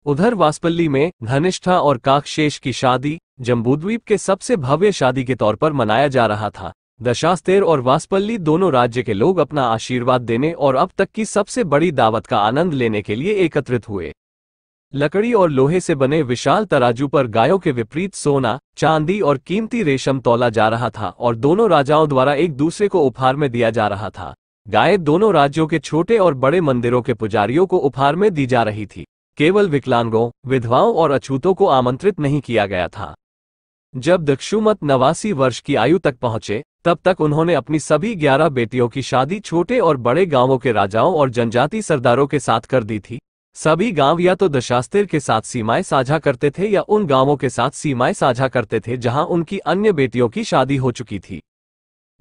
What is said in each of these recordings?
उधर वासपल्ली में धनिष्ठा और काकशेष की शादी जम्बूद्वीप के सबसे भव्य शादी के तौर पर मनाया जा रहा था। दशास्तेर और वासपल्ली दोनों राज्य के लोग अपना आशीर्वाद देने और अब तक की सबसे बड़ी दावत का आनंद लेने के लिए एकत्रित हुए। लकड़ी और लोहे से बने विशाल तराजू पर गायों के विपरीत सोना, चांदी और कीमती रेशम तौला जा रहा था और दोनों राजाओं द्वारा एक दूसरे को उपहार में दिया जा रहा था। गायें दोनों राज्यों के छोटे और बड़े मंदिरों के पुजारियों को उपहार में दी जा रही थी। केवल विकलांगों, विधवाओं और अछूतों को आमंत्रित नहीं किया गया था। जब दक्षुमत 89 वर्ष की आयु तक पहुंचे, तब तक उन्होंने अपनी सभी 11 बेटियों की शादी छोटे और बड़े गांवों के राजाओं और जनजाति सरदारों के साथ कर दी थी। सभी गांव या तो दशास्तिर के साथ सीमाएं साझा करते थे या उन गांवों के साथ सीमाएं साझा करते थे जहां उनकी अन्य बेटियों की शादी हो चुकी थी।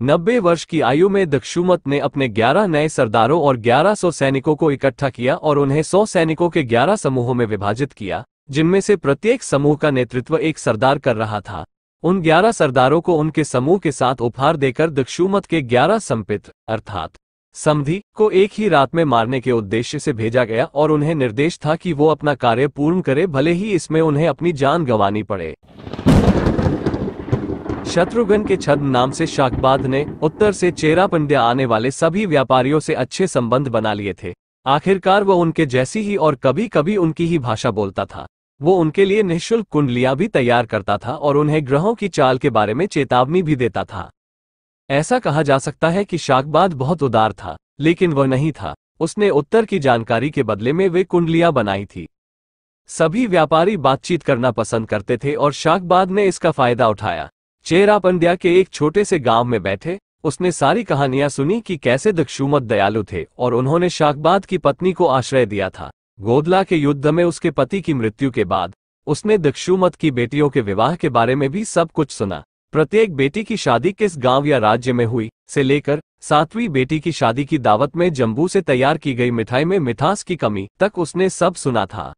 90 वर्ष की आयु में दक्षुमत ने अपने 11 नए सरदारों और 1100 सैनिकों को इकट्ठा किया और उन्हें 100 सैनिकों के 11 समूहों में विभाजित किया, जिनमें से प्रत्येक समूह का नेतृत्व एक सरदार कर रहा था। उन 11 सरदारों को उनके समूह के साथ उपहार देकर दक्षुमत के 11 संपित्र अर्थात समधी को एक ही रात में मारने के उद्देश्य से भेजा गया और उन्हें निर्देश था कि वो अपना कार्य पूर्ण करे, भले ही इसमें उन्हें अपनी जान गंवानी पड़े। शत्रुघ्न के छद्म नाम से शाकबाद ने उत्तर से चेरा पंड्या आने वाले सभी व्यापारियों से अच्छे संबंध बना लिए थे। आखिरकार वो उनके जैसी ही और कभी कभी उनकी ही भाषा बोलता था। वो उनके लिए निःशुल्क कुंडलियां भी तैयार करता था और उन्हें ग्रहों की चाल के बारे में चेतावनी भी देता था। ऐसा कहा जा सकता है कि शाकबाद बहुत उदार था, लेकिन वह नहीं था। उसने उत्तर की जानकारी के बदले में वे कुंडलियां बनाई थी। सभी व्यापारी बातचीत करना पसंद करते थे और शाकबाद ने इसका फायदा उठाया। चेरा पंड्या के एक छोटे से गांव में बैठे उसने सारी कहानियां सुनी कि कैसे दक्षुमत दयालु थे और उन्होंने शाकबाद की पत्नी को आश्रय दिया था। गोदला के युद्ध में उसके पति की मृत्यु के बाद उसने दक्षुमत की बेटियों के विवाह के बारे में भी सब कुछ सुना। प्रत्येक बेटी की शादी किस गांव या राज्य में हुई से लेकर 7वीं बेटी की शादी की दावत में जम्बू से तैयार की गई मिठाई में मिठास की कमी तक उसने सब सुना था।